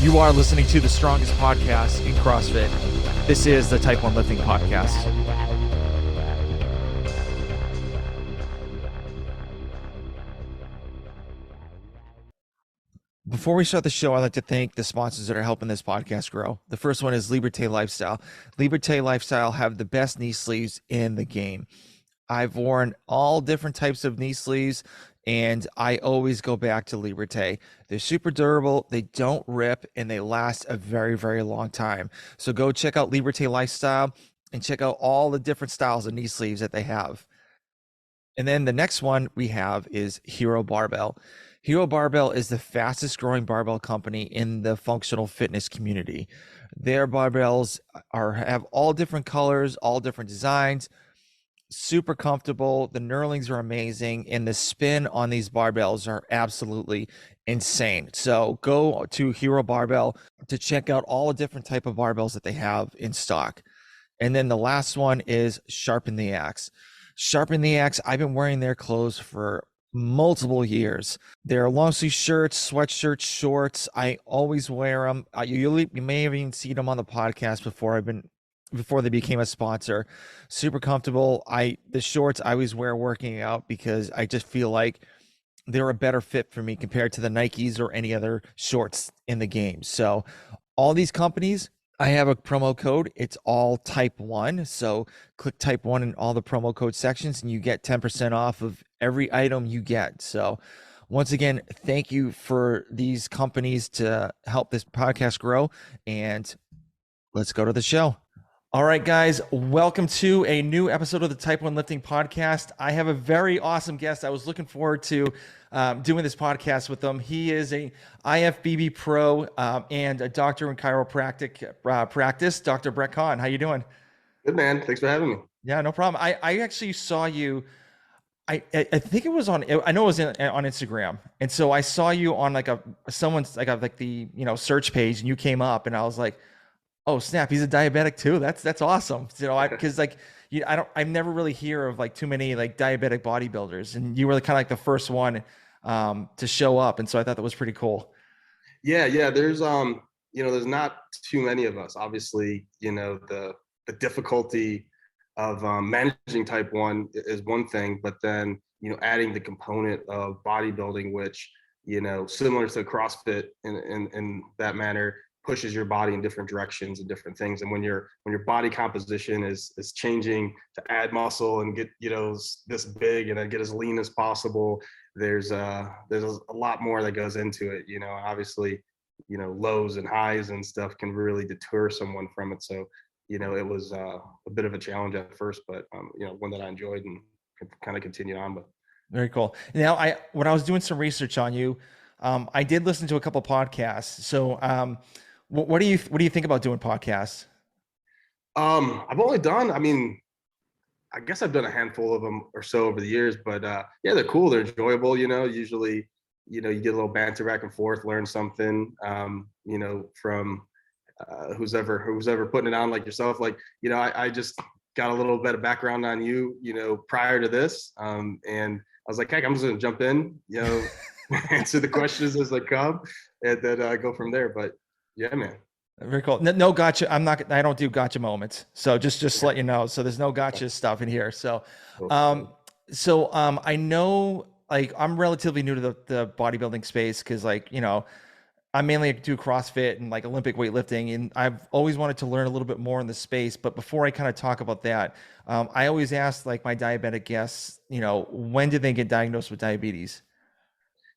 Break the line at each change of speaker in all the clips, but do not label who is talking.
You are listening to the strongest podcast in CrossFit. This is the Type 1 Lifting Podcast. Before we start the show, I'd like to thank the sponsors that are helping this podcast grow. The first one is Liberté Lifestyle. Liberté Lifestyle have the best knee sleeves in the game. I've worn all different types of knee sleeves, and I always go back to Liberté. They're super durable, they don't rip, and they last a very, very long time. So go check out Liberté Lifestyle and check out all the different styles of knee sleeves that they have. And then the next one we have is Hero Barbell. Hero Barbell is the fastest growing barbell company in the functional fitness community. Their barbells have all different colors, all different designs, super comfortable. The knurlings are amazing, and the spin on these barbells are absolutely insane. So go to Hero Barbell to check out all the different type of barbells that they have in stock. And then the last one is Sharpen the Axe. Sharpen the Axe, I've been wearing their clothes for multiple years. They're long sleeve shirts, sweatshirts, shorts. I always wear them. You may have even seen them on the podcast before they became a sponsor. Super comfortable. The shorts I always wear working out because I just feel like they're a better fit for me compared to the Nikes or any other shorts in the game. So all these companies, I have a promo code. It's all Type 1. So click Type 1 in all the promo code sections and you get 10% off of every item you get. So once again, thank you for these companies to help this podcast grow. And let's go to the show. All right, guys, welcome to a new episode of the Type 1 Lifting Podcast. I have a very awesome guest. I was looking forward to doing this podcast with him. He is a IFBB Pro and a doctor in chiropractic practice, Dr. Brett Kahn. How you doing?
Good, man. Thanks for having me.
Yeah, no problem. I actually saw you. I think it was on. I know it was on Instagram, and so I saw you on like someone's like the search page, and you came up, and I was like, oh snap, he's a diabetic too. That's awesome. Because I never really hear of like too many like diabetic bodybuilders, and you were kind of like the first one to show up, and so I thought that was pretty cool.
Yeah. There's there's not too many of us. Obviously, the difficulty of managing type 1 is one thing, but then adding the component of bodybuilding, which similar to CrossFit in that manner, pushes your body in different directions and different things. And when your body composition is changing to add muscle and get this big and then get as lean as possible, there's a lot more that goes into it. Obviously, lows and highs and stuff can really deter someone from it. So it was a bit of a challenge at first, but one that I enjoyed and kind of continued on with.
Very cool. Now, when I was doing some research on you, I did listen to a couple podcasts. So what do you think about doing podcasts?
I've only done, I guess I've done a handful of them or so over the years, but yeah, they're cool. They're enjoyable. Usually, you get a little banter back and forth, learn something, from who's ever putting it on, like yourself. Like, I just got a little bit of background on you, prior to this. And I was like, heck, I'm just going to jump in, answer the questions as they come and then go from there. But yeah, man.
Very cool. No gotcha. I don't do gotcha moments. So just to let you know. So there's no gotcha stuff in here. So, I know, like, I'm relatively new to the bodybuilding space because, like, I mainly do CrossFit and like Olympic weightlifting, and I've always wanted to learn a little bit more in the space. But before I kind of talk about that, I always ask like my diabetic guests, when did they get diagnosed with diabetes?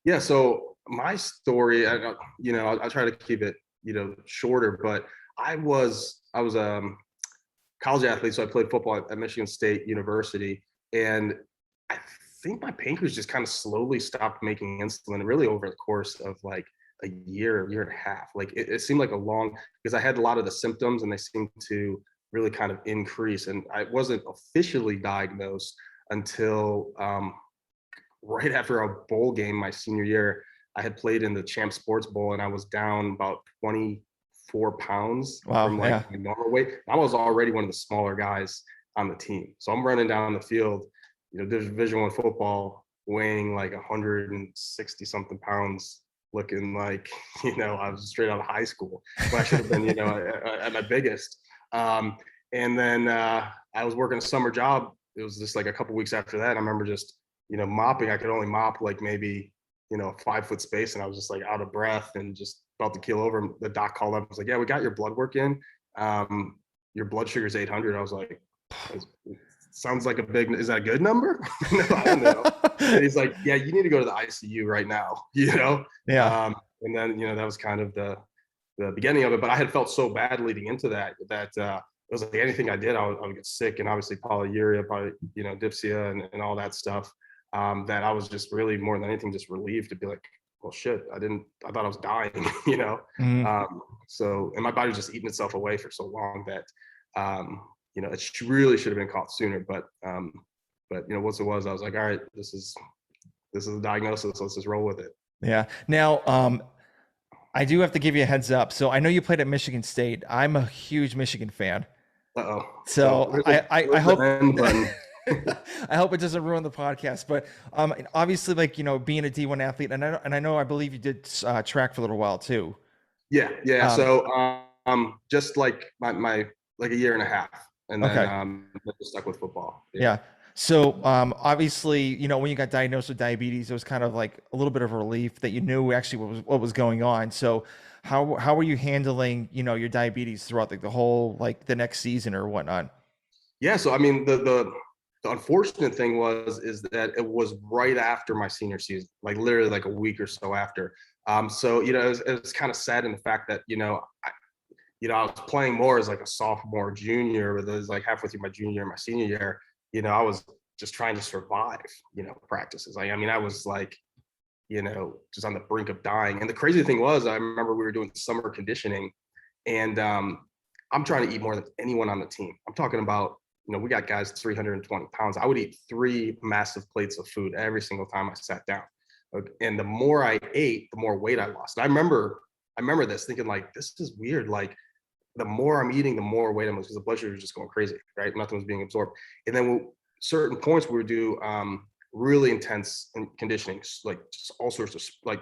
Yeah. So my story, I'll try to keep it shorter, but I was a college athlete, so I played football at Michigan State University, and I think my pancreas just kind of slowly stopped making insulin, really over the course of like a year and a half. Like it seemed like a long, because I had a lot of the symptoms and they seemed to really kind of increase, and I wasn't officially diagnosed until right after a bowl game my senior year. I had played in the Champ Sports Bowl and I was down about 24 pounds from like my normal weight. I was already one of the smaller guys on the team. So I'm running down the field, Division I football, weighing like 160 something pounds, looking like, I was straight out of high school, when I should have been, at my biggest. And then I was working a summer job. It was just like a couple weeks after that. And I remember just, mopping. I could only mop like maybe, a 5-foot space. And I was just like out of breath and just about to keel over. The doc called up and was like, yeah, we got your blood work in. Your blood sugar is 800. I was like, sounds like is that a good number? No, I don't know. And he's like, yeah, you need to go to the ICU right now,
Yeah.
And then, that was kind of the beginning of it. But I had felt so bad leading into that it was like anything I did, I would get sick, and obviously polyuria, dyspsia and all that stuff. That I was just really, more than anything, just relieved to be like, well, shit, I thought I was dying, So, and my body was just eating itself away for so long that, it really should have been caught sooner. But once it was, I was like, all right, this is a diagnosis. Let's just roll with it.
Yeah. Now, I do have to give you a heads up. So I know you played at Michigan State. I'm a huge Michigan fan.
Uh-oh.
So I hope I hope it doesn't ruin the podcast. But obviously, like, being a D1 athlete, and I know I believe you did track for a little while too.
Yeah. So just like my like a year and a half, and then I just stuck with football.
Yeah. So obviously, when you got diagnosed with diabetes, it was kind of like a little bit of a relief that you knew actually what was going on. So how were you handling, your diabetes throughout the whole, like, the next season or whatnot?
Yeah. So I mean, the unfortunate thing is that it was right after my senior season, like literally like a week or so after. So it was kind of sad in the fact that I was playing more as like a sophomore, junior, but it was like halfway through my junior year, my senior year. I was just trying to survive, practices. Like, I mean, I was like, just on the brink of dying. And the crazy thing was, I remember we were doing summer conditioning, and I'm trying to eat more than anyone on the team. I'm talking about, we got guys 320 pounds. I would eat 3 massive plates of food every single time I sat down. And the more I ate, the more weight I lost. And I remember this, thinking like, this is weird. Like, the more I'm eating, the more weight I'm losing, because the blood sugar was just going crazy, right? Nothing was being absorbed. And then certain points we would do really intense conditioning, like just all sorts of, like,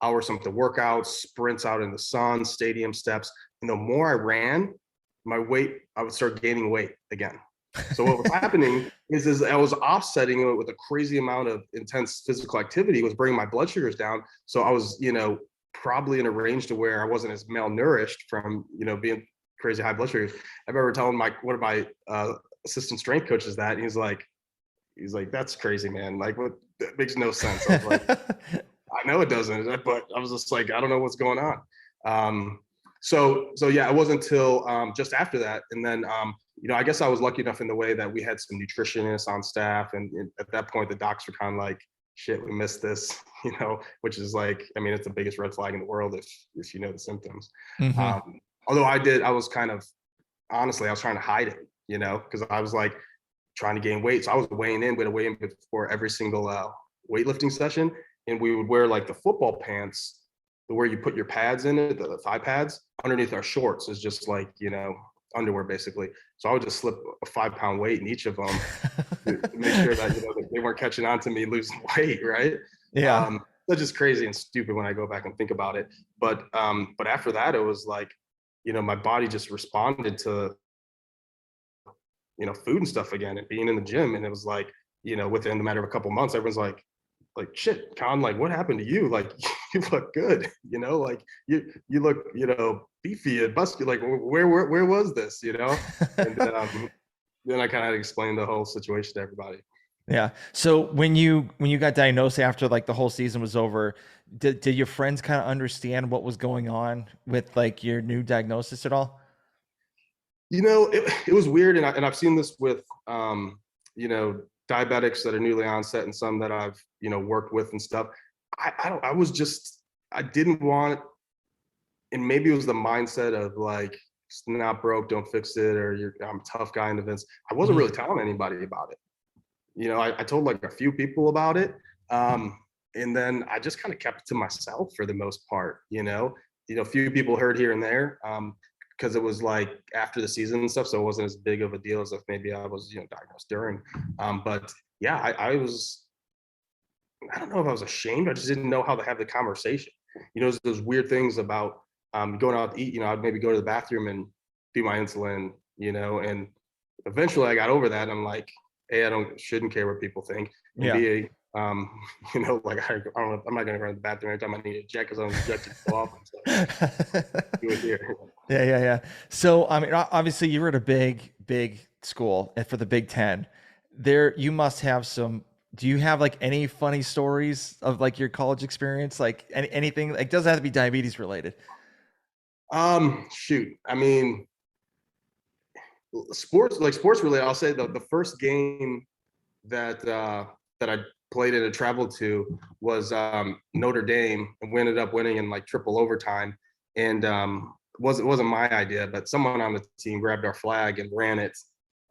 hours something, workouts, sprints out in the sun, stadium steps. And the more I ran, I would start gaining weight again. So what was happening is I was offsetting it with a crazy amount of intense physical activity, was bringing my blood sugars down. So I was, probably in a range to where I wasn't as malnourished from, being crazy high blood sugars. I remember telling one of my assistant strength coaches that, and he's like, that's crazy, man. Like, what? That makes no sense. I was like, I know it doesn't, but I was just like, I don't know what's going on. So yeah, it wasn't until just after that. And then, I guess I was lucky enough in the way that we had some nutritionists on staff. And at that point, the docs were kind of like, shit, we missed this, which is like, I mean, it's the biggest red flag in the world if you know the symptoms.
Mm-hmm.
Although I was kind of, honestly, I was trying to hide it, because I was like trying to gain weight. So I was weighing in, we'd weigh in before every single weightlifting session. And we would wear like the football pants where you put your pads in it, the thigh pads, underneath our shorts is just like, underwear basically. So I would just slip a 5-pound weight in each of them to make sure that, that they weren't catching on to me losing weight, right?
Yeah.
That's just crazy and stupid when I go back and think about it. But after that, it was like, my body just responded to, food and stuff again, and being in the gym. And it was like, within the matter of a couple months, everyone's like, shit, Kahn, like, what happened to you? Like, you look good, like you look, beefy and busty. Like, where was this, And then I kind of explained the whole situation to everybody.
Yeah. So when you got diagnosed after like the whole season was over, did your friends kind of understand what was going on with like your new diagnosis at all?
It was weird, and I've seen this with diabetics that are newly onset and some that I've worked with and stuff. I didn't want, and maybe it was the mindset of like, it's not broke, don't fix it, or I'm a tough guy in events. I wasn't really telling anybody about it. I told like a few people about it. And then I just kind of kept it to myself for the most part, a few people heard here and there, because it was like after the season and stuff. So it wasn't as big of a deal as if maybe I was, diagnosed during. But yeah, I don't know if I was ashamed. I just didn't know how to have the conversation. those weird things about going out to eat. I'd maybe go to the bathroom and do my insulin, and eventually I got over that. And I'm like, A, shouldn't care what people think. And
Yeah.
B, like I don't know, I'm not gonna run to the bathroom every time I need to check because I'm injected so often. So do it here.
Yeah. So, I mean, obviously you were at a big school for the Big Ten. There, you must have some. Do you have like any funny stories of like your college experience? Like anything, like doesn't have to be diabetes related.
Shoot. I mean, sports related. I'll say the first game that I played in and traveled to was Notre Dame, and we ended up winning in like triple overtime. And wasn't my idea, but someone on the team grabbed our flag and ran it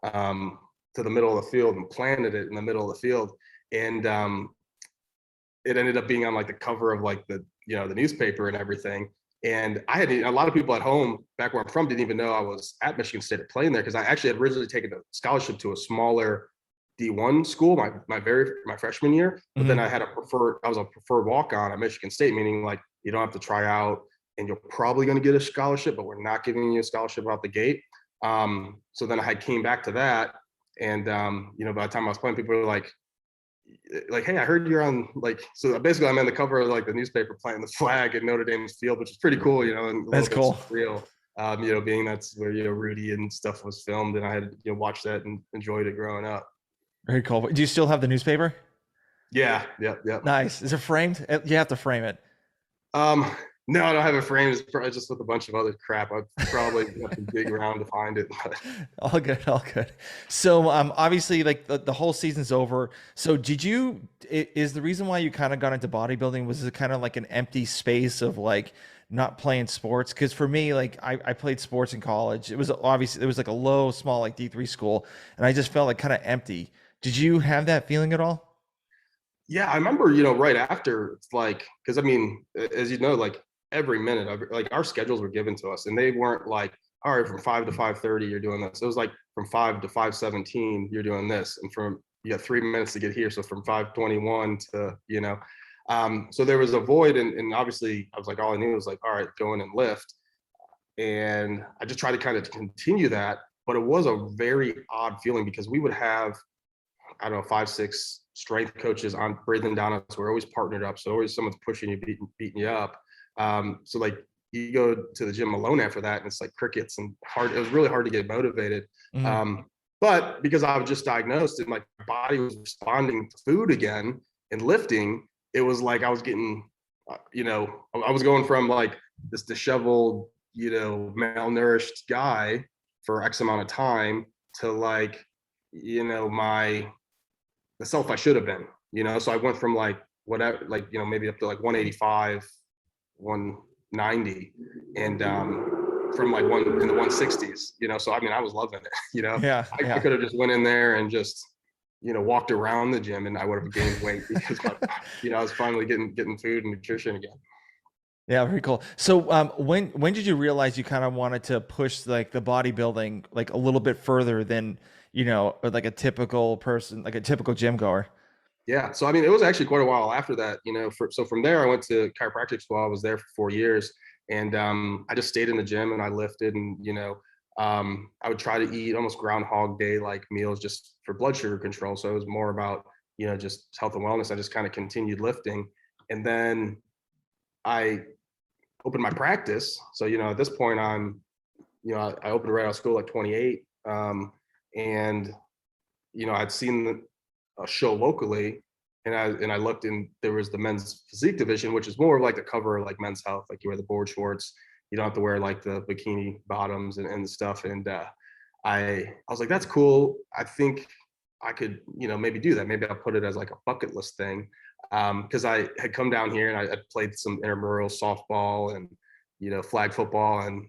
to the middle of the field and planted it in the middle of the field. And it ended up being on like the cover of like the newspaper and everything. And I had a lot of people at home back where I'm from didn't even know I was at Michigan State playing there, because I actually had originally taken a scholarship to a smaller D1 school my freshman year. But then I was a preferred walk-on at Michigan State, meaning like you don't have to try out and you're probably going to get a scholarship, but we're not giving you a scholarship out the gate. So then I came back to that, and by the time I was playing, people were like, hey, I heard you're on, like, so basically I'm on the cover of like the newspaper planting the flag at Notre Dame's field, which is pretty cool, and a
That's
little
cool.
bit surreal, being that's where, Rudy and stuff was filmed, and I had, watched that and enjoyed it growing up.
Very cool. Do you still have the newspaper?
Yeah.
Nice. Is it framed? You have to frame it.
Um, no, I don't have it framed. It's probably just with a bunch of other crap. I'd probably have to dig around to find it. But.
All good, all good. So, obviously, like the whole season's over. So, is the reason why you kind of got into bodybuilding, was it kind of like an empty space of like not playing sports? Because for me, like I played sports in college. It was obviously, it was like a low, small, like D3 school, and I just felt like kind of empty. Did you have that feeling at all?
Yeah, I remember, right after, it's like, because I mean, as you know, like every minute, like our schedules were given to us, and they weren't like, all right, from 5 to 5:30, you're doing this. It was like from 5 to 5:17, you're doing this, and you got 3 minutes to get here, so from 5:21 to, so there was a void, and obviously I was like, all I knew was like, all right, go in and lift, and I just tried to kind of continue that, but it was a very odd feeling because we would have, I don't know, 5, 6 strength coaches on breathing down us. We're always partnered up, so always someone's pushing you, beating you up. So like you go to the gym alone after that, and it's like crickets and hard. It was really hard to get motivated.
Mhm.
But because I was just diagnosed and my body was responding to food again and lifting, it was like I was getting, I was going from like this disheveled, malnourished guy for X amount of time to like, the self I should have been, so I went from like whatever, like, maybe up to like 185, 190, and from like one in the 160s, so I mean, I was loving it.
Yeah,
I
yeah.
could have just went in there and just, walked around the gym, and I would have gained weight because I was finally getting food and nutrition again.
Yeah, very cool. So, when did you realize you kind of wanted to push like the bodybuilding like a little bit further than, like a typical person, like a typical gym goer?
Yeah. So, I mean, it was actually quite a while after that, so from there, I went to chiropractic school. I was there for 4 years, and I just stayed in the gym and I lifted, and, I would try to eat almost Groundhog Day like meals just for blood sugar control. So it was more about, just health and wellness. I just kind of continued lifting. And then I opened my practice. So, at this point, I opened right out of school like 28. And, I'd seen a show locally, and I looked, and there was the men's physique division, which is more of like the cover of like Men's Health, like you wear the board shorts, you don't have to wear like the bikini bottoms and stuff. And I was like, that's cool. I think I could, maybe do that. Maybe I'll put it as like a bucket list thing. Because I had come down here and I had played some intramural softball and, flag football. And,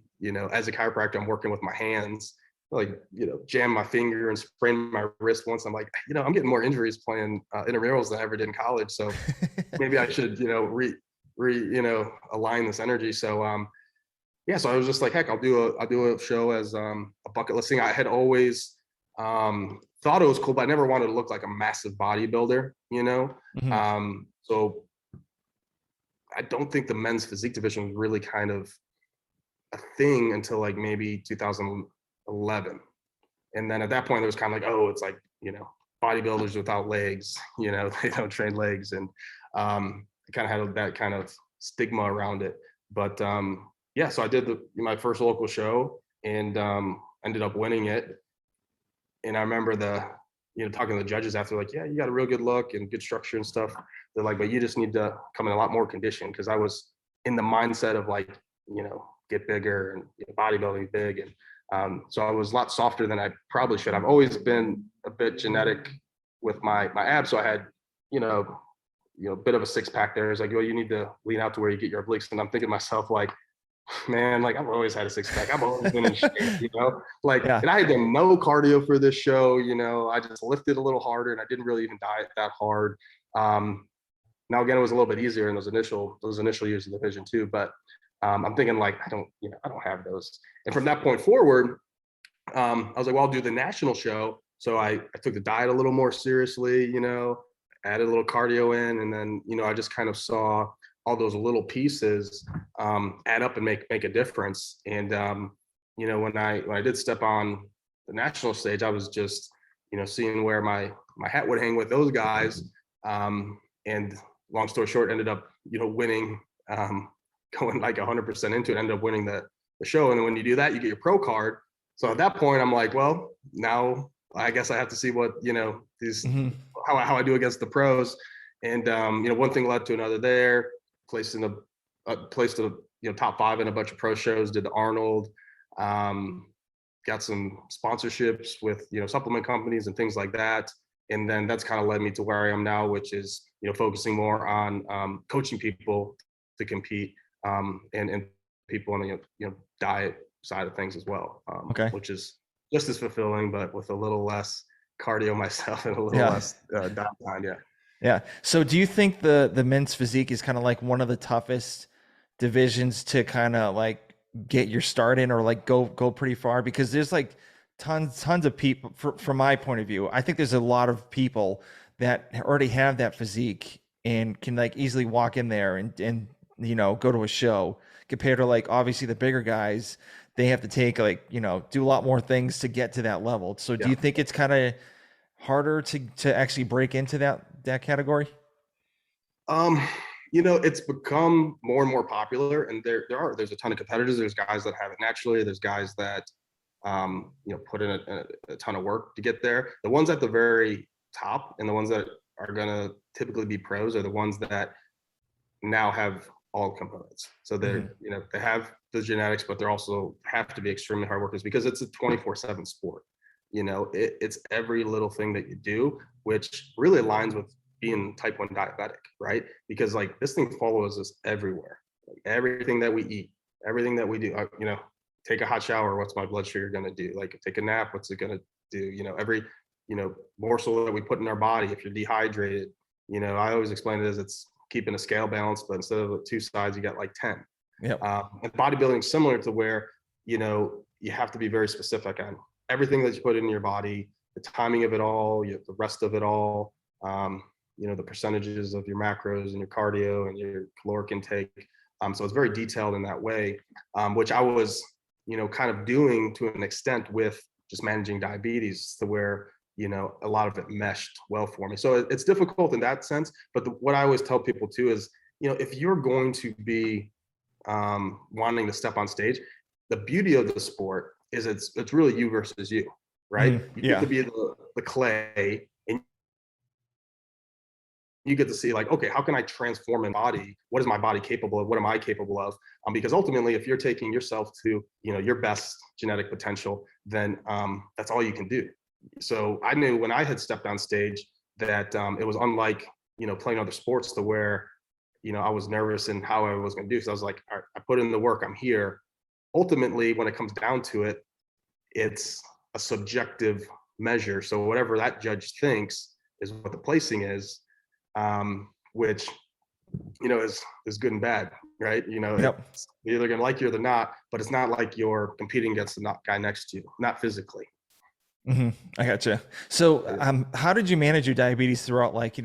as a chiropractor, I'm working with my hands, like, jam my finger and sprain my wrist once. I'm like, I'm getting more injuries playing intramurals than I ever did in college. So maybe I should, align this energy. So, yeah, so I was just like, heck, I'll do a show as a bucket list thing. I had always thought it was cool, but I never wanted to look like a massive bodybuilder,
Mhm.
So I don't think the men's physique division was really kind of a thing until like maybe 2011. And then at that point, it was kind of like, oh, it's like, bodybuilders without legs, they don't train legs. And it kind of had that kind of stigma around it. But yeah, so I did my first local show and ended up winning it. And I remember talking to the judges after, like, yeah, you got a real good look and good structure and stuff. They're like, but you just need to come in a lot more condition, because I was in the mindset of like, get bigger and bodybuilding big. And so I was a lot softer than I probably should. I've always been a bit genetic with my abs. So I had, a bit of a six pack there. It's like, well, you need to lean out to where you get your obliques. And I'm thinking to myself, like, man, like I've always had a six pack. I've always been in shape, like,
Yeah.
and I had done no cardio for this show. I just lifted a little harder and I didn't really even diet that hard. Now again, it was a little bit easier in those initial years of the division too, but I'm thinking like, I don't have those. And from that point forward, I was like, well, I'll do the national show. So I took the diet a little more seriously, added a little cardio in, and then, I just kind of saw all those little pieces add up and make a difference. And when I did step on the national stage, I was just seeing where my hat would hang with those guys. And long story short, ended up winning, going like 100% into it, ended up winning the show. And then when you do that, you get your pro card. So at that point, I'm like, well, now I guess I have to see what these how I do against the pros. And one thing led to another there. Placed in top 5 in a bunch of pro shows, did the Arnold, got some sponsorships with supplement companies and things like that. And then that's kind of led me to where I am now, which is focusing more on coaching people to compete, and people on the diet side of things as well,
Okay.
which is just as fulfilling, but with a little less cardio myself and a little less diet behind.
Yeah. So do you think the men's physique is kind of like one of the toughest divisions to kind of like get your start in, or like go pretty far? Because there's like tons of people, from my point of view, I think there's a lot of people that already have that physique and can like easily walk in there and go to a show, compared to like obviously the bigger guys. They have to take like, do a lot more things to get to that level. So do you think it's kind of harder to actually break into that category?
It's become more and more popular, and there's a ton of competitors. There's guys that have it naturally. There's guys that put in a ton of work to get there. The ones at the very top and the ones that are going to typically be pros are the ones that now have all components. So they're they have the genetics, but they're also have to be extremely hard workers, because it's a 24/7 sport. It's every little thing that you do, which really aligns with being type 1 diabetic, right? Because like this thing follows us everywhere. Like everything that we eat, everything that we do, take a hot shower, what's my blood sugar going to do? Like take a nap, what's it going to do? Every morsel that we put in our body, if you're dehydrated, I always explain it as it's keeping a scale balance, but instead of 2 sides, you got like 10.
Yep.
And bodybuilding is similar to where you have to be very specific on everything that you put in your body, the timing of it all, the rest of it all, the percentages of your macros and your cardio and your caloric intake. So it's very detailed in that way, which I was, kind of doing to an extent with just managing diabetes, to where, a lot of it meshed well for me. So it's difficult in that sense. But what I always tell people too is, if you're going to be wanting to step on stage, the beauty of the sport is it's really you versus you, right? You get to be the clay, and you get to see like, okay, how can I transform my body? What is my body capable of? What am I capable of? Because ultimately, if you're taking yourself to, your best genetic potential, then that's all you can do. So I knew when I had stepped on stage that it was unlike, playing other sports, to where, I was nervous in how I was going to do. So I was like, all right, I put in the work, I'm here. Ultimately, when it comes down to it, it's a subjective measure. So whatever that judge thinks is what the placing is, which, is good and bad, right? It's either going to like you or they're not, but it's not like you're competing against the guy next to you, not physically.
I gotcha. So, how did you manage your diabetes throughout, like,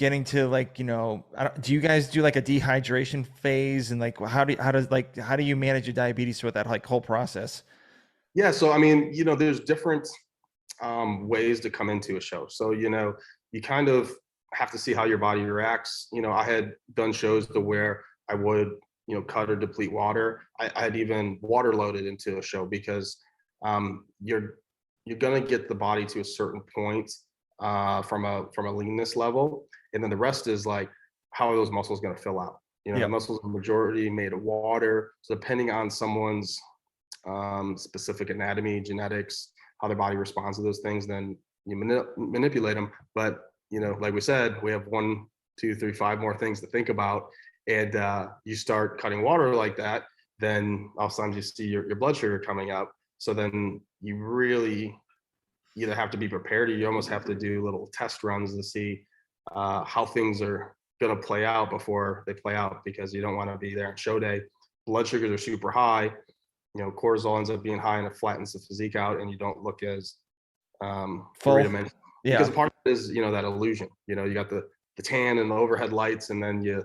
getting to like, do you guys do like a dehydration phase, and like how do you manage your diabetes throughout that like whole process?
Yeah. So, I mean, there's different ways to come into a show. So, you kind of have to see how your body reacts. I had done shows to where I would, cut or deplete water. I had even water loaded into a show because you're gonna get the body to a certain point from a leanness level, and then the rest is like how are those muscles going to fill out. The
Yep.
muscles are majority made of water, so depending on someone's specific anatomy, genetics, how their body responds to those things, then you manipulate them. But like we said, we have 1, 2, 3, 5 more things to think about, and you start cutting water like that, then all of a sudden you see your blood sugar coming up. So then you really either have to be prepared, or you almost have to do little test runs to see how things are going to play out before they play out, because you don't want to be there on show day. Blood sugars are super high. Cortisol ends up being high, and it flattens the physique out, and you don't look as
Full.
three-dimensional.
Yeah.
Because part of it is that illusion. You got the tan and the overhead lights, and then you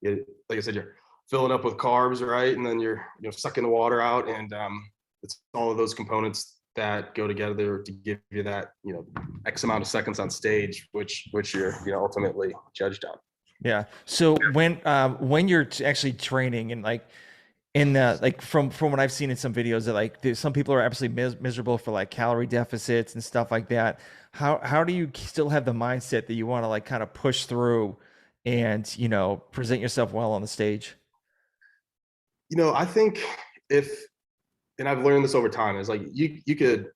like I said, you're filling up with carbs, right? And then you're sucking the water out, and it's all of those components that go together to give you that X amount of seconds on stage, which you're ultimately judged on.
Yeah. So when you're actually training, and like in the like from what I've seen in some videos, that like some people are absolutely miserable for like calorie deficits and stuff like that. How do you still have the mindset that you want to like kind of push through and present yourself well on the stage?
I think and I've learned this over time, is like you could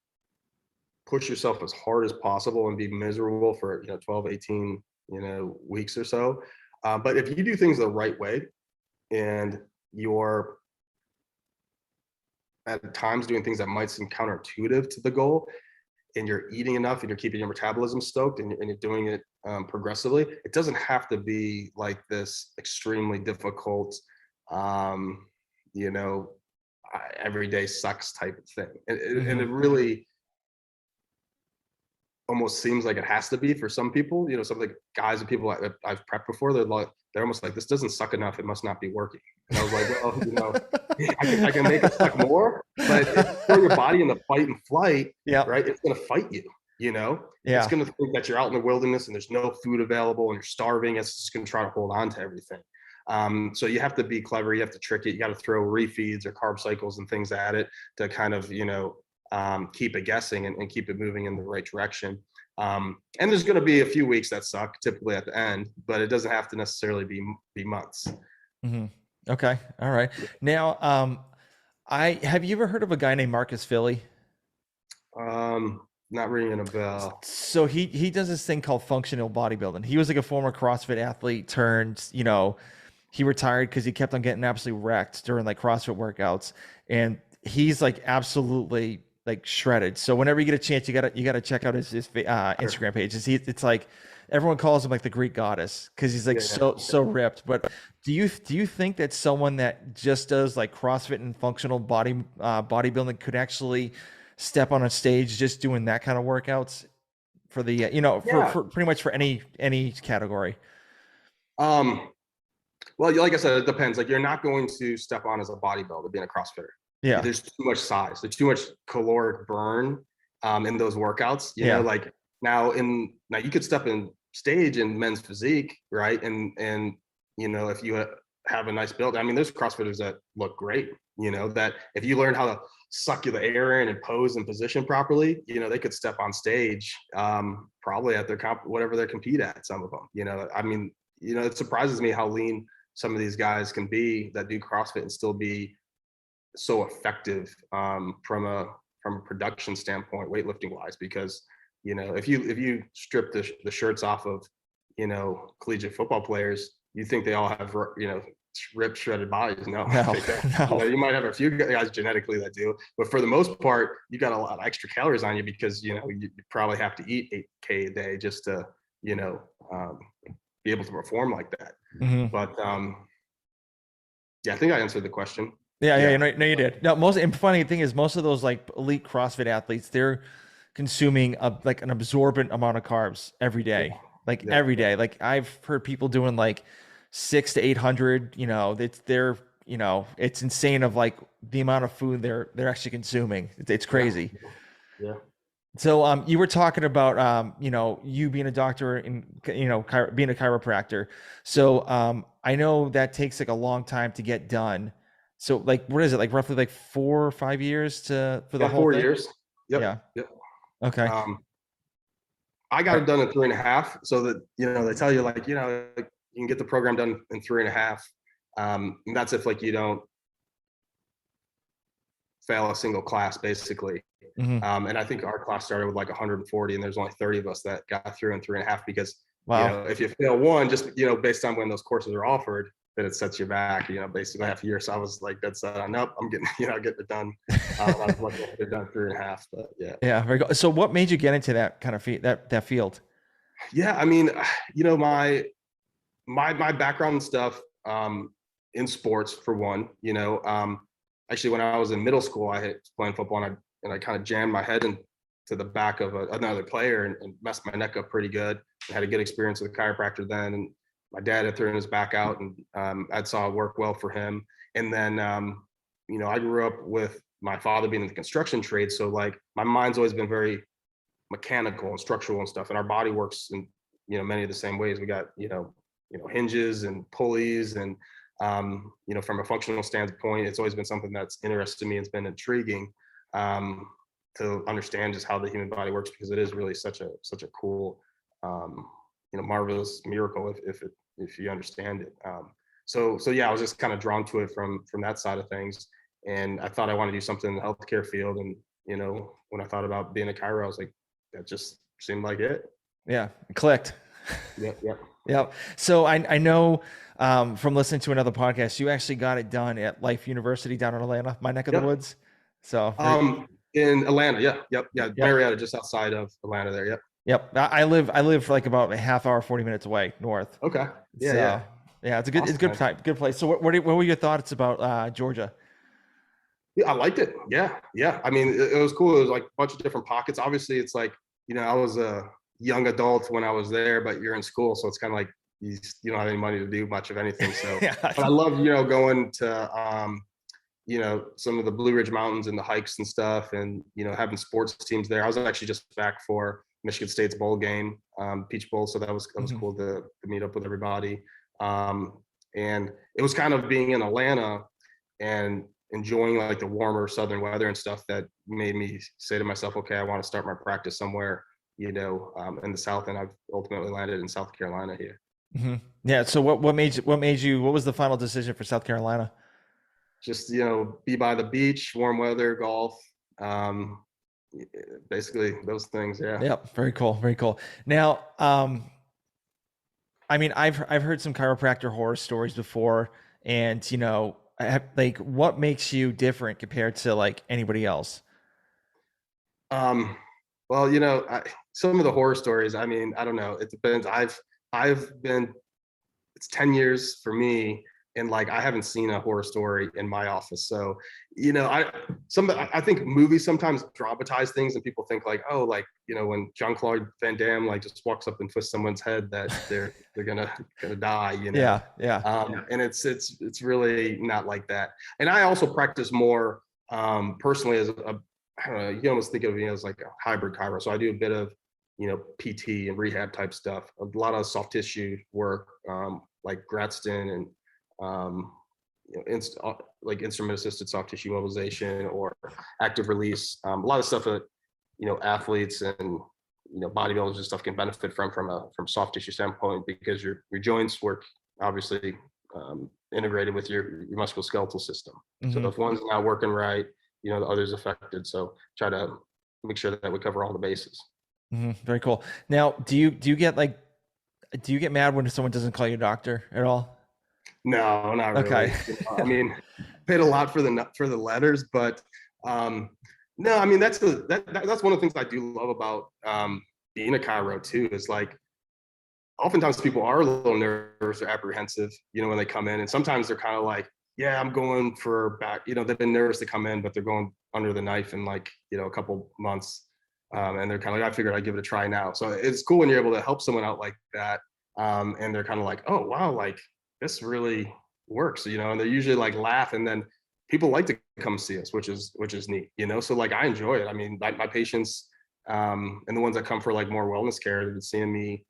push yourself as hard as possible and be miserable for 12, 18 weeks or so, but if you do things the right way, and you're at times doing things that might seem counterintuitive to the goal, and you're eating enough, and you're keeping your metabolism stoked, and you're doing it progressively, it doesn't have to be like this extremely difficult every day sucks type of thing, and it really almost seems like it has to be for some people. Some of the guys and people I've prepped before, they're almost like, this doesn't suck enough, it must not be working. And I was like, well, I can make it suck more, but if throw your body in the fight and flight, right, it's going to fight you. It's going to think that you're out in the wilderness and there's no food available and you're starving. It's just going to try to hold on to everything. So you have to be clever. You have to trick it. You got to throw refeeds or carb cycles and things at it to kind of keep it guessing and keep it moving in the right direction. And there's going to be a few weeks that suck, typically at the end, but it doesn't have to necessarily be months.
Mm-hmm. Okay. All right. Now, have you ever heard of a guy named Marcus Philly?
Not ringing a bell.
So he does this thing called functional bodybuilding. He was like a former CrossFit athlete turned, he retired because he kept on getting absolutely wrecked during like CrossFit workouts, and he's like absolutely like shredded. So whenever you get a chance, you gotta check out his Instagram page. It's like everyone calls him like the Greek goddess because he's like so ripped. But do you think that someone that just does like CrossFit and functional bodybuilding could actually step on a stage just doing that kind of workouts for the for pretty much for any category?
Well, like I said, it depends. Like, you're not going to step on as a bodybuilder being a CrossFitter.
Yeah.
There's too much size. There's too much caloric burn in those workouts. You know, like now you could step in stage in men's physique, right? And if you have a nice build, I mean, there's CrossFitters that look great, that if you learn how to suck the air in and pose and position properly, they could step on stage probably at their whatever they compete at, some of them. I mean, it surprises me how lean some of these guys can be that do CrossFit and still be so effective from a production standpoint, weightlifting wise, because if you strip the shirts off of collegiate football players, you think they all have ripped, shredded bodies. No. You might have a few guys genetically that do, but for the most part, you got a lot of extra calories on you because you probably have to eat 8K a day just to be able to perform like that. Mm-hmm. But I think I answered the question.
Yeah, no, you did. No, and funny thing is, most of those like elite CrossFit athletes, they're consuming like an absorbent amount of carbs every day. like
Yeah.
every day. Like I've heard people doing like 600 to 800, they're, it's insane of like the amount of food they're actually consuming. It's
Yeah.
crazy.
Yeah.
So you were talking about you being a doctor and being a chiropractor. So I know that takes like a long time to get done. So like what is it, like roughly like 4 or 5 years for the
Yeah.
whole
4
thing?
years. Yep.
Yeah.
Yep.
Okay.
Um, I got
All
it done in 3.5. So that, they tell you like, like, you can get the program done in 3.5. And that's if like you don't fail a single class basically.
right. Hmm.
And I think our class started with like 140 and there's only 30 of us that got through in 3.5 because,
Wow.
if you fail one, just, based on when those courses are offered, then it sets you back, basically half a year. So I was like, that's nope, I'm getting, getting it done. I was lucky to get it done in 3.5, but yeah.
Yeah. Very good. So what made you get into that kind of that field?
Yeah. I mean, my background and stuff, in sports for one, actually when I was in middle school, I had playing football and I kind of jammed my head into the back of another player and messed my neck up pretty good. I had a good experience with a chiropractor then, and my dad had thrown his back out, and I saw it work well for him. And then, I grew up with my father being in the construction trade, so like my mind's always been very mechanical and structural and stuff, and our body works in many of the same ways. We got hinges and pulleys, and from a functional standpoint, it's always been something that's interested me. It's been intriguing, to understand just how the human body works, because it is really such a cool, marvelous miracle if you understand it. So yeah, I was just kind of drawn to it from that side of things, and I thought I wanted to do something in the healthcare field. And when I thought about being a chiro, I was like, that just seemed like it.
Yeah. It clicked.
Yeah, yeah.
Yeah. So I know from listening to another podcast, you actually got it done at Life University down in Atlanta, my neck of the
Yep.
woods. So very,
In Atlanta, yeah, yep, yeah,
yep.
Marietta, just outside of Atlanta there, yep.
Yep. I live like about a half hour, 40 minutes away north.
Okay. Yeah,
So
yeah.
yeah, it's a
Awesome,
good
man.
time, good place. So what were your thoughts about Georgia?
Yeah, I liked it. Yeah, yeah. I mean, it was cool. It was like a bunch of different pockets. Obviously, it's like, I was a young adult when I was there, but you're in school, so it's kind of like you don't have any money to do much of anything. So,
Yeah.
but I love, going to some of the Blue Ridge Mountains and the hikes and stuff, and having sports teams there. I was actually just back for Michigan State's bowl game, Peach Bowl, so that was
Mhm.
cool to meet up with everybody. And it was kind of being in Atlanta and enjoying like the warmer southern weather and stuff that made me say to myself, okay, I want to start my practice somewhere, in the South, and I've ultimately landed in South Carolina here.
Mhm. Yeah. So what was the final decision for South Carolina?
Just be by the beach, warm weather, golf, um, basically those things. Yeah.
Yep. Very cool. Very cool. Now, I mean, I've heard some chiropractor horror stories before, and like what makes you different compared to like anybody else?
Um, well, some of the horror stories, I mean, I don't know, it depends. I've been, it's 10 years for me, and like I haven't seen a horror story in my office. So, I think movies sometimes dramatize things, and people think like, oh, like, when Jean-Claude Van Damme like just walks up and twists someone's head, that they're gonna die,
Yeah. Yeah.
and it's really not like that. And I also practice more, personally, as a, I don't know, you almost think of me as like a hybrid chiro. So I do a bit of, PT and rehab type stuff, a lot of soft tissue work, like Gratton and, like instrument assisted soft tissue mobilization or active release. A lot of stuff that, athletes and, bodybuilders and stuff can benefit from soft tissue standpoint, because your joints work obviously, integrated with your musculoskeletal system. So
Hmm.
if one's not working right, the other's affected. So try to make sure that we cover all the bases.
Hmm. Very cool. Now, do you get mad when someone doesn't call you doctor at all?
No, not
Okay.
really. I mean, paid a lot for the letters, but, no, I mean, that's one of the things I do love about, being a chiro too, is like oftentimes people are a little nervous or apprehensive, when they come in, and sometimes they're kind of like, yeah, I'm going for back, they've been nervous to come in, but they're going under the knife in like, a couple months. And they're kind of like, I figured I'd give it a try now. So it's cool when you're able to help someone out like that. And they're kind of like, oh, wow, like this really works, and they usually like laugh. And then people like to come see us, which is neat, So like, I enjoy it. I mean, like my patients, and the ones that come for like more wellness care, they've been seeing me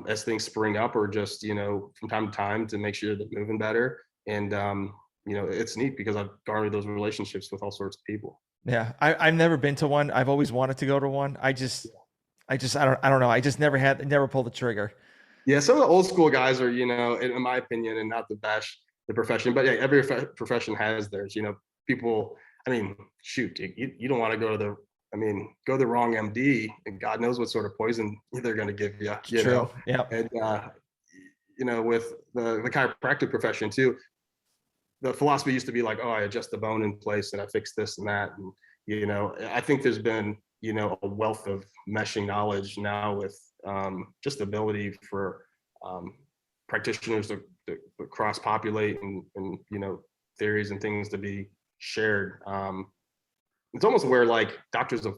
as things spring up, or just, from time to time to make sure they're moving better. And, it's neat because I've garnered those relationships with all sorts of people.
Yeah. I've never been to one. I've always wanted to go to one. I don't know. I just never pulled the trigger.
Yeah, some of the old school guys are, in my opinion, and not to bash the profession, but yeah, every profession has theirs. People. I mean, shoot, you don't want to go to go to the wrong MD, and God knows what sort of poison they're going to give you.
True. Yeah.
And with the chiropractic profession too, the philosophy used to be like, oh, I adjust the bone in place and I fix this and that, and I think there's been a wealth of meshing knowledge now with just the ability for practitioners to cross populate and theories and things to be shared. It's almost where like doctors of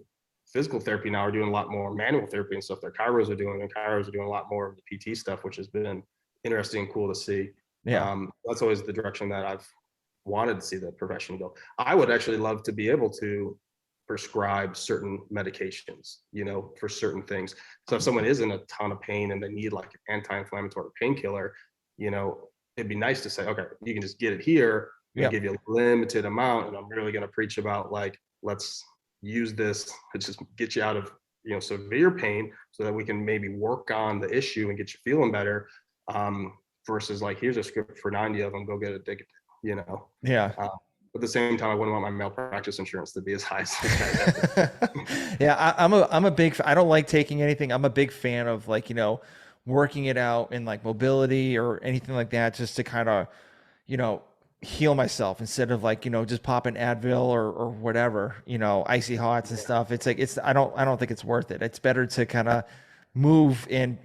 physical therapy now are doing a lot more manual therapy and stuff that chiros are doing, and chiros are doing a lot more of the PT stuff, which has been interesting and cool to see.
Yeah.
That's always the direction that I've wanted to see the profession go. I would actually love to be able to prescribe certain medications, for certain things. So if someone is in a ton of pain and they need like an anti-inflammatory painkiller, it'd be nice to say, okay, you can just get it here. I'm gonna give you a limited amount, and I'm really going to preach about like, let's use this to just get you out of severe pain, so that we can maybe work on the issue and get you feeling better. Versus like, here's a script for 90 of them, go get addicted.
Yeah.
At the same time, I wouldn't want my malpractice insurance to be as high as
Yeah, I'm a big, I don't like taking anything. I'm a big fan of like, working it out in like mobility or anything like that, just to kind of, heal myself instead of like, just popping Advil or whatever, icy hots and stuff. It's like, I don't think it's worth it. It's better to kind of move and,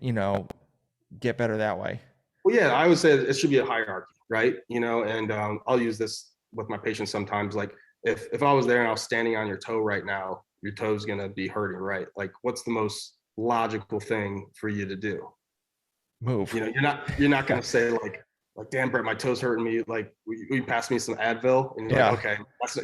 get better that way.
Well, yeah, I would say it should be a hierarchy, right? And I'll use this with my patients sometimes. Like if I was there and I was standing on your toe right now, your toe's gonna be hurting, right? Like, what's the most logical thing for you to do?
Move.
You're not gonna say like, damn, Brett, my toe's hurting me. Like, will you pass me some Advil? And you're like, okay,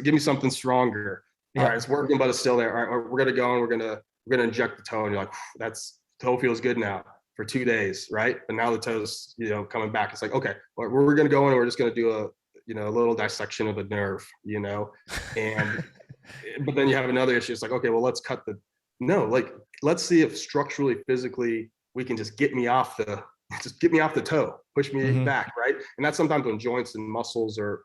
give me something stronger. All right, it's working, but it's still there. All right, we're gonna go and we're gonna inject the toe, and you're like, that's toe feels good now for 2 days, right? But now the toe's coming back. It's like, okay, we're gonna go in and we're just gonna do a little dissection of a nerve, and but then you have another issue. It's like, okay, well, let's cut let's see if structurally, physically, we can just get me off the toe, push me back, right? And that's sometimes when joints and muscles or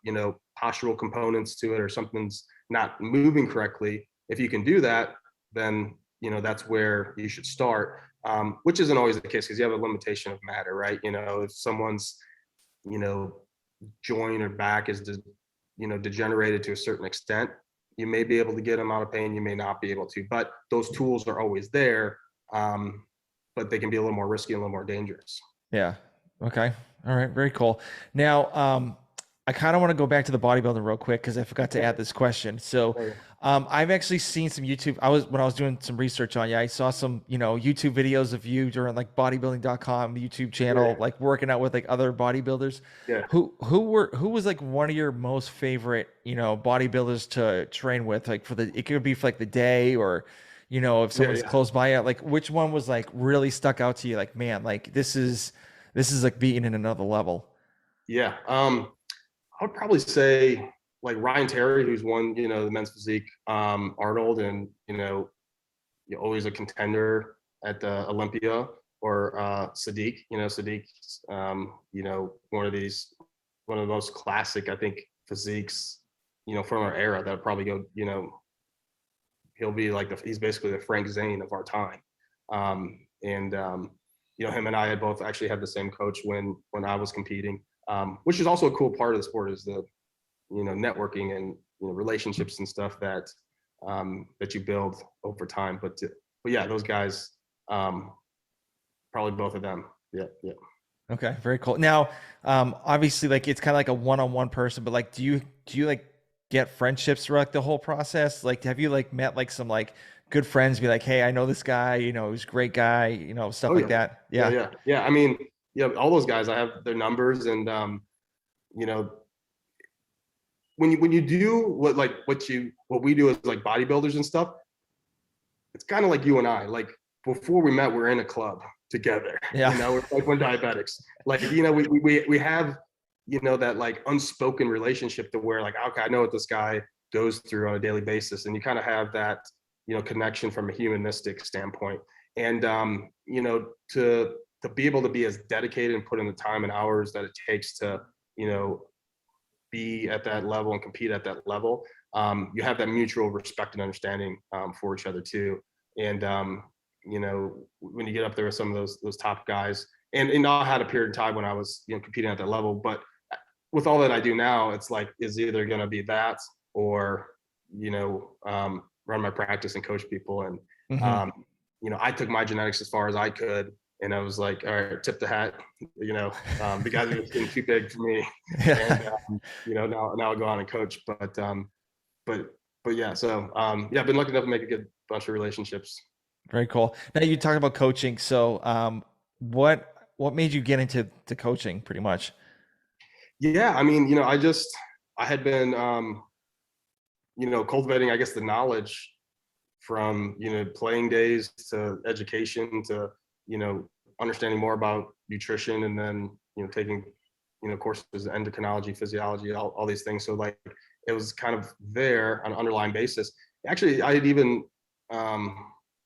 postural components to it, or something's not moving correctly. If you can do that, then that's where you should start, which isn't always the case, because you have a limitation of matter, right? If someone's joint or back is degenerated to a certain extent, you may be able to get them out of pain, you may not be able to, but those tools are always there, but they can be a little more risky and a little more dangerous.
Yeah. Okay. All right. Very cool. Now, I kind of want to go back to the bodybuilding real quick, because I forgot to add this question. So, I've actually seen some YouTube. When I was doing some research on you, I saw some, YouTube videos of you during like bodybuilding.com, the YouTube channel, like working out with like other bodybuilders.
Yeah.
Who was like one of your most favorite, bodybuilders to train with, like it could be for like the day, or, if someone's close by it, like which one was like really stuck out to you? Like, man, like this is like being in another level.
Yeah. I would probably say like Ryan Terry, who's won, the men's physique, Arnold, and, you're always a contender at Olympia, or Sadiq, Sadiq's, one of the most classic, I think, physiques, from our era that would probably go, he'll be like he's basically the Frank Zane of our time. Him and I had both actually had the same coach when I was competing, which is also a cool part of the sport, is the, networking and, relationships and stuff that you build over time. But yeah, those guys, probably both of them. Yeah. Yeah.
Okay. Very cool. Now, obviously, like it's kind of like a one-on-one person, but like, do you like get friendships throughout the whole process? Like, have you like met like some like good friends be like, hey, I know this guy, you know, he's a great guy, you know, stuff
Oh
like
yeah.
that.
Yeah.
Yeah.
Yeah. Yeah. I mean, yeah, all those guys, I have their numbers, and you know, when you do what we do as like bodybuilders and stuff, it's kind of like you and I. Like before we met, we're in a club together.
Yeah.
We're like when diabetics. Like we have that like unspoken relationship to where like, okay, I know what this guy goes through on a daily basis, and you kind of have that connection from a humanistic standpoint. And to be able to be as dedicated and put in the time and hours that it takes to be at that level and compete at that level, you have that mutual respect and understanding for each other too. And when you get up there with some of those top guys, and I had a period of time when I was competing at that level, but with all that I do now, it's like is either going to be that or run my practice and coach people. And
Hmm.
I took my genetics as far as I could, and I was like, all right, tip the hat. The guys are getting too big for me, and
Yeah.
now I'll go on and coach. But yeah, so yeah, I've been lucky enough to make a good bunch of relationships.
Very cool. Now you talk about coaching. So, what made you get into coaching pretty much?
Yeah, I mean, I had been cultivating, I guess, the knowledge from playing days to education to understanding more about nutrition, and then taking courses in endocrinology, physiology, all these things. So like it was kind of there on an underlying basis. Actually, I had even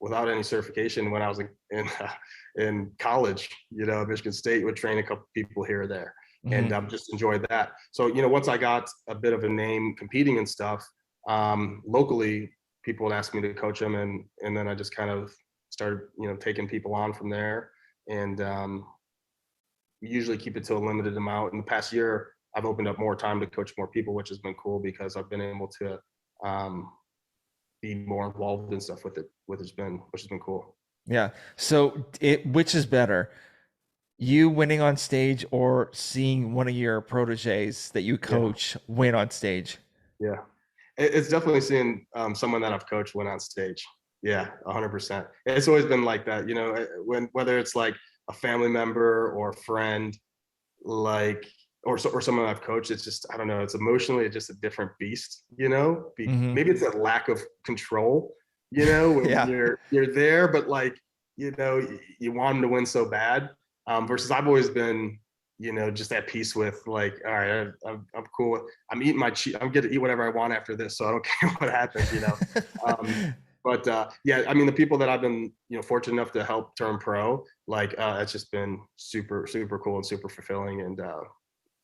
without any certification when I was in college, Michigan State would train a couple people here or there, and
Hmm.
just enjoyed that. So once I got a bit of a name competing and stuff locally, people would ask me to coach them, and then I just kind of started taking people on from there, and usually keep it to a limited amount. In the past year, I've opened up more time to coach more people, which has been cool because I've been able to be more involved in stuff with it, which has been cool.
Yeah. So, which is better, you winning on stage or seeing one of your proteges that you
Yeah,
coach win on stage?
yeah. It's definitely seeing someone that I've coached win on stage. Yeah, 100%. It's always been like that, when whether it's like a family member or a friend, like or someone I've coached, it's just I don't know, it's emotionally just a different beast,
Hmm.
maybe it's a lack of control, when
Yeah.
you're there, but like you want them to win so bad, versus I've always been just at peace with like, all right, I'm cool, I'm eating my cheese, I'm gonna eat whatever I want after this, so I don't care what happens. um, but yeah, I mean, the people that I've been fortunate enough to help turn pro, like it's just been super super cool and super fulfilling, and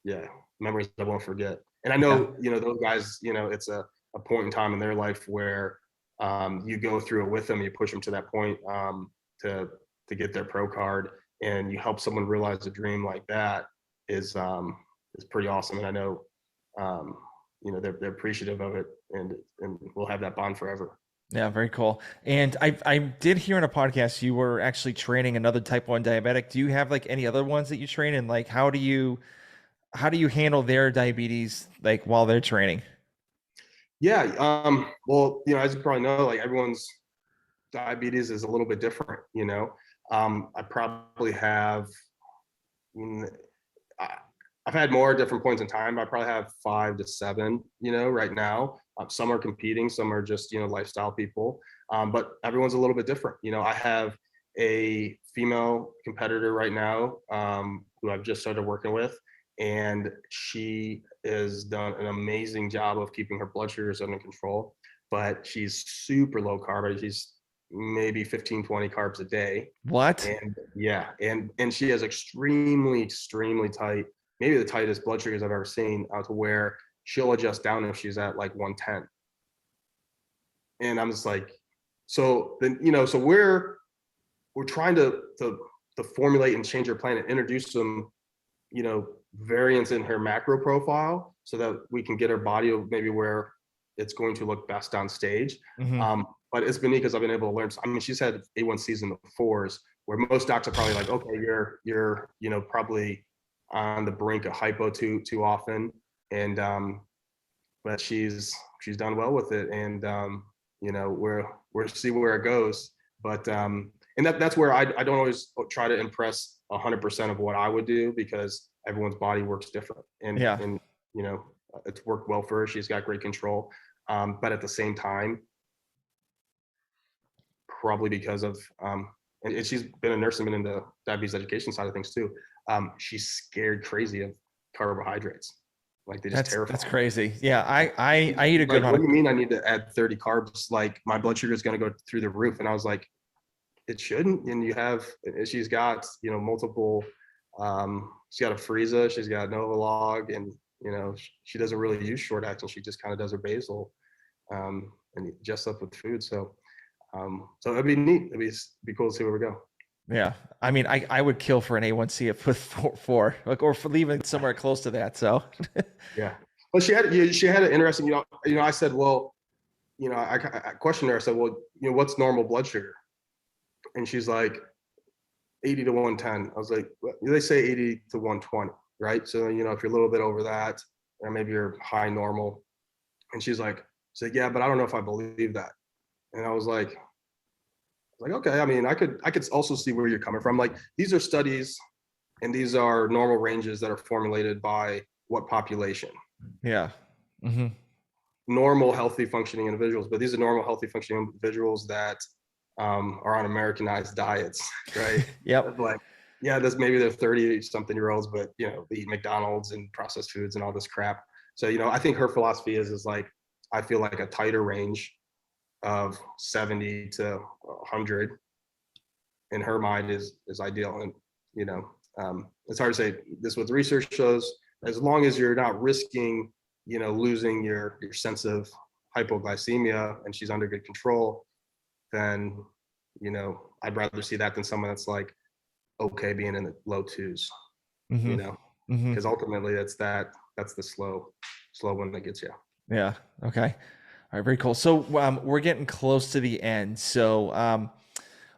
yeah, memories I won't forget. And I
Yeah.
know those guys, it's a point in time in their life where you go through it with them, you push them to that point, to get their pro card, and you help someone realize a dream like that is pretty awesome. And I know they're appreciative of it, and we'll have that bond forever.
Yeah, very cool. And I did hear in a podcast you were actually training another type 1 diabetic. Do you have like any other ones that you train? And like how do you handle their diabetes like while they're training?
Yeah. Well, as you probably know, like everyone's diabetes is a little bit different. I probably have, mm, I- I've had more different points in time. I probably have 5 to 7, right now. Some are competing, some are just, lifestyle people. But everyone's a little bit different. I have a female competitor right now, who I've just started working with, and she has done an amazing job of keeping her blood sugars under control. But she's super low carb. She's maybe 15, 20 carbs a day.
What?
And yeah, and she has extremely tight, maybe the tightest blood sugars I've ever seen, to where she'll adjust down if she's at like 110. And I'm just like, so then so we're trying to formulate and change her plan and introduce some variants in her macro profile so that we can get her body maybe where it's going to look best on stage.
Hmm.
But it's been neat because I've been able to learn. I mean, she's had A1Cs in the fours, where most docs are probably like, okay, you're probably on the brink of hypo too often, and but she's done well with it, and we'll see where it goes. But and that's where I don't always try to impress 100% of what I would do, because everyone's body works different, and
Yeah.
it's worked well for her. She's got great control, but at the same time, probably because of and she's been a nurse and been in the diabetes education side of things too. She's scared crazy of carbohydrates. Like, they just terrify.
That's crazy. Yeah, I eat a good
Like,
amount
what do
of.
you mean I need to add 30 carbs? Like, my blood sugar is going to go through the roof. And I was like, it shouldn't. And she's got, multiple, she's got a Frieza, she's got Novolog, and, she doesn't really use short acting. She just kind of does her basal, and adjusts up with food. So it'd be neat. It'd be cool to see where we go.
Yeah. I mean, I would kill for an A1C with four, like, or for leaving somewhere close to that. So
Yeah. Well, she had an interesting, I said, well, I questioned her. I said, well, what's normal blood sugar? And she's like, 80 to 110. I was like, well, they say 80 to 120, right? So, if you're a little bit over that, or maybe you're high normal. And she's like, yeah, but I don't know if I believe that. And I was like, okay, I mean, I could also see where you're coming from. Like, these are studies, and these are normal ranges that are formulated by what population?
yeah. Mm-hmm.
Normal, healthy, functioning individuals. But these are normal, healthy, functioning individuals that are on Americanized diets, right?
Yep.
Like, yeah, maybe they're 30-something-year-olds, but they eat McDonald's and processed foods and all this crap. So, I think her philosophy is like, I feel like a tighter range of 70 to 100 in her mind is ideal. And it's hard to say this, what the research shows, as long as you're not risking losing your sense of hypoglycemia, and she's under good control, then I'd rather see that than someone that's like okay being in the low twos.
Mm-hmm.
Because ultimately that's the slow one that gets you.
Yeah. Okay. All right. Very cool. So we're getting close to the end. So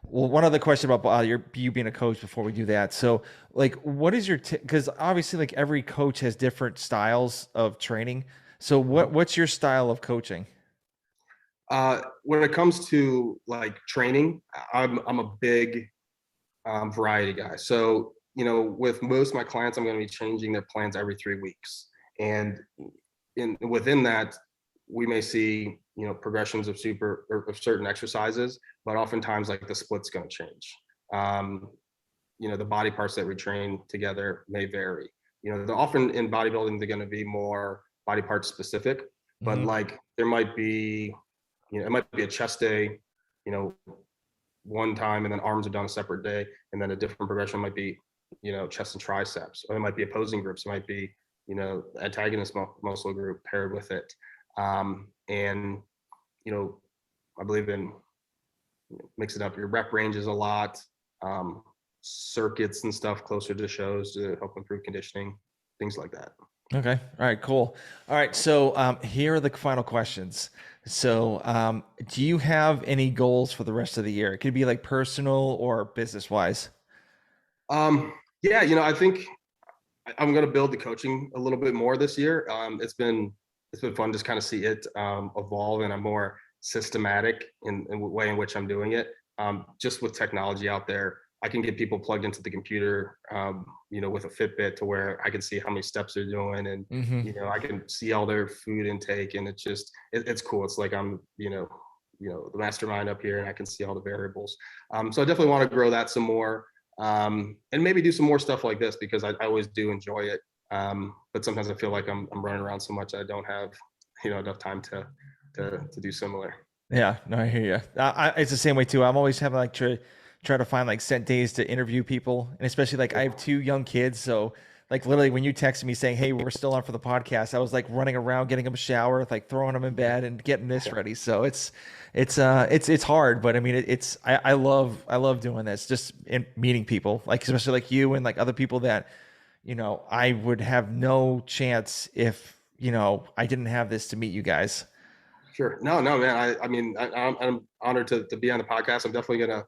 well, one other question about you being a coach before we do that. So, like, what is your because obviously, like, every coach has different styles of training. So what's your style of coaching?
When it comes to like training, I'm a big variety guy. So with most of my clients, I'm going to be changing their plans every 3 weeks, and within that, we may see progressions of certain exercises, but oftentimes, like, the split's going to change. The body parts that we train together may vary. They're often in bodybuilding, they're going to be more body part specific, but like, there might be it might be a chest day, one time, and then arms are done a separate day, and then a different progression might be chest and triceps, or it might be opposing groups. It might be antagonist muscle group paired with it. And I believe in mixing up your rep ranges a lot, circuits and stuff closer to shows to help improve conditioning, things like that.
Okay. All right, cool. All right. So here are the final questions. So do you have any goals for the rest of the year? It could be like personal or business wise.
Yeah, I think I'm going to build the coaching a little bit more this year. It's been fun to kind of see it evolve in a more systematic in the way in which I'm doing it. Just with technology out there, I can get people plugged into the computer, with a Fitbit, to where I can see how many steps they're doing, and I can see all their food intake, and it's cool. It's like I'm the mastermind up here, and I can see all the variables. So I definitely want to grow that some more, and maybe do some more stuff like this, because I always do enjoy it. But sometimes I feel like I'm running around so much I don't have enough time to do similar.
Yeah, no, I hear you. It's the same way too. I'm always having like try to find like set days to interview people, and especially like I have 2 young kids, so like literally when you texted me saying, "Hey, we're still on for the podcast," I was like running around getting them a shower, like throwing them in bed and getting this ready. So it's hard, but I mean I love doing this, just in meeting people, like especially like you and like other people that I would have no chance if I didn't have this to meet you guys.
Sure. No, man. I mean, I'm honored to be on the podcast. I'm definitely gonna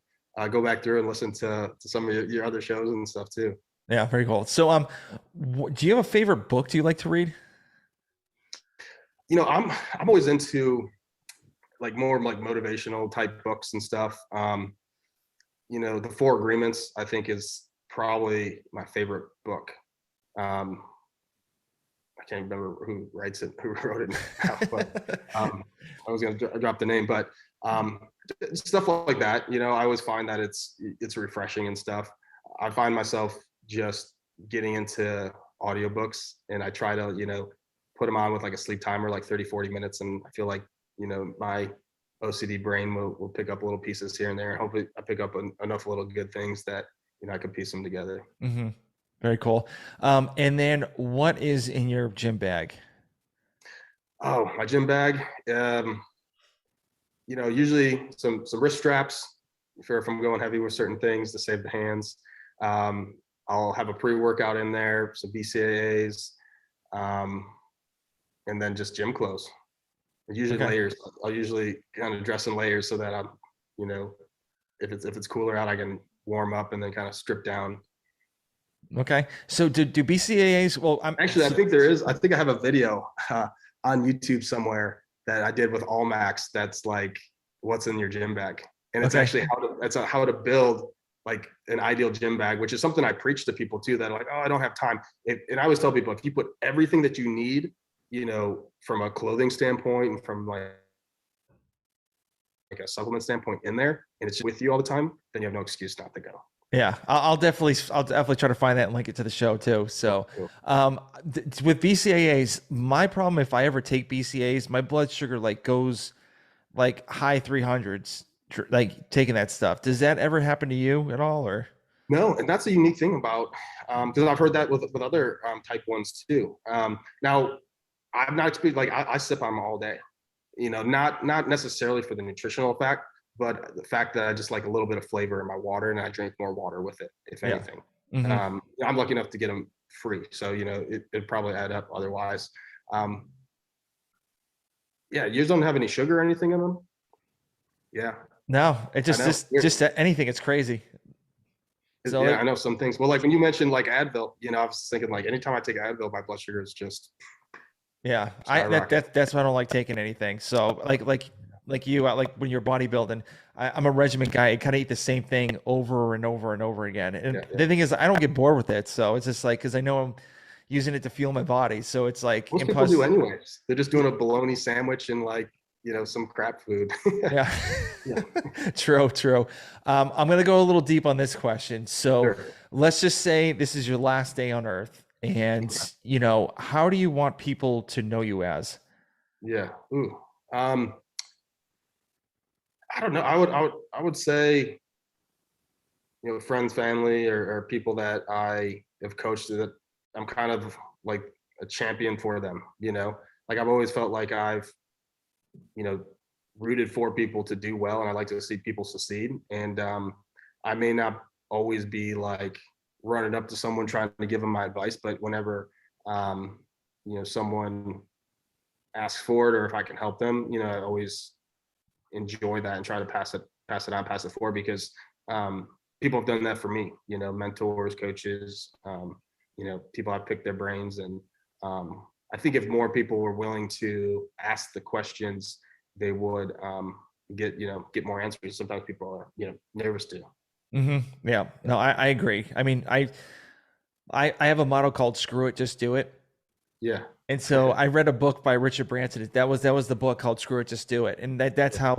go back through and listen to some of your other shows and stuff too.
Yeah, very cool. So do you have a favorite book do you like to read?
I'm always into like more like motivational type books and stuff. The Four Agreements, I think, is probably my favorite book. I can't remember who wrote it now, but I was going to drop the name, but stuff like that. I always find that it's refreshing and stuff. I find myself just getting into audiobooks, and I try to, put them on with like a sleep timer, like 30-40 minutes. And I feel like, my OCD brain will pick up little pieces here and there. And hopefully I pick up enough little good things that, I can piece them together.
Mm-hmm. Very cool. And then what is in your gym bag?
Oh, my gym bag. Usually some wrist straps if I'm going heavy with certain things to save the hands. I'll have a pre-workout in there, some BCAAs, and then just gym clothes. Usually layers. I'll usually kind of dress in layers so that I'm, if it's cooler out, I can warm up and then kind of strip down.
Okay. So do BCAAs? Well,
I think I have a video on YouTube somewhere that I did with All Max. That's like what's in your gym bag, and it's actually how to build like an ideal gym bag, which is something I preach to people too. That are like, oh, I don't have time. And I always tell people, if you put everything that you need, from a clothing standpoint and from like a supplement standpoint in there, and it's just with you all the time, then you have no excuse not to go.
Yeah, I'll definitely try to find that and link it to the show too. So, with BCAAs, my problem, if I ever take BCAAs, my blood sugar like goes like high 300s, like taking that stuff. Does that ever happen to you at all, or?
No, and that's a unique thing about, because I've heard that with other type 1s too. Now, I'm not like I sip on them all day, not necessarily for the nutritional fact, but the fact that I just like a little bit of flavor in my water, and I drink more water with it, if anything. Mm-hmm. I'm lucky enough to get them free, so it'd probably add up otherwise. Yeah, you don't have any sugar or anything in them. Yeah.
No, it just anything. It's crazy.
So yeah, I know some things. Well, like when you mentioned like Advil, I was thinking like anytime I take Advil, my blood sugar is just.
Yeah, that's why I don't like taking anything. So like you, like when you're bodybuilding, I'm a regimen guy. I kind of eat the same thing over and over and over again. And the thing is, I don't get bored with it. So it's just like, because I know I'm using it to fuel my body. So it's like
most people do anyways. They're just doing a bologna sandwich and like some crap food.
Yeah. True. I'm gonna go a little deep on this question. So let's just say this is your last day on Earth. And, how do you want people to know you as?
Yeah. Ooh. I don't know. I would say, friends, family, or people that I have coached, that I'm kind of like a champion for them, like I've always felt like I've, rooted for people to do well, and I like to see people succeed. And I may not always be like running up to someone trying to give them my advice, but whenever someone asks for it, or if I can help them, I always enjoy that and try to pass it forward, because people have done that for me, mentors, coaches, people I've picked their brains. And I think if more people were willing to ask the questions, they would get more answers. Sometimes people are nervous to.
Mm-hmm. Yeah, no, I agree. I mean, I have a motto called "Screw it, just do it."
Yeah.
And so I read a book by Richard Branson. That was the book called "Screw it, just do it." And that's how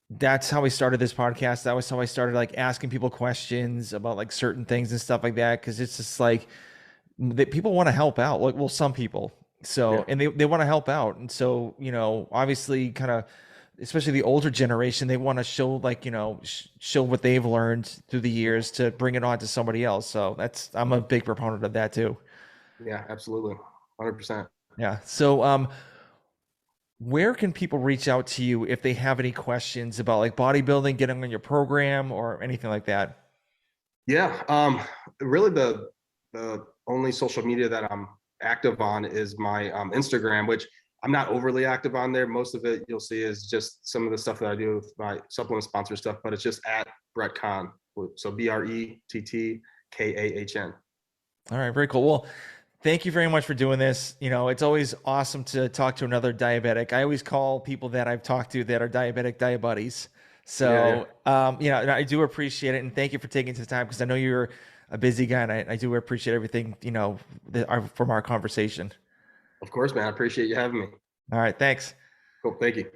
that's how we started this podcast. That was how I started like asking people questions about like certain things and stuff like that. Cause it's just like that people want to help out. Like, well, some people. So, and they want to help out. And so, obviously kind of, especially the older generation, they want to show like, show what they've learned through the years to bring it on to somebody else. So I'm a big proponent of that too.
Yeah, absolutely. 100%.
Yeah. So, where can people reach out to you if they have any questions about like bodybuilding, getting on your program, or anything like that?
Yeah. Really the only social media that I'm active on is my Instagram, which I'm not overly active on there. Most of it you'll see is just some of the stuff that I do with my supplement sponsor stuff, but it's just at Brett Kahn. So BRETTKAHN.
All right, very cool. Well, Thank you very much for doing this. It's always awesome to talk to another diabetic. I always call people that I've talked to that are diabetic diabuddies.
Yeah, yeah.
So, I do appreciate it. And thank you for taking the time because I know you're a busy guy and I do appreciate everything, from our conversation.
Of course, man. I appreciate you having me.
All right. Thanks.
Cool. Thank you.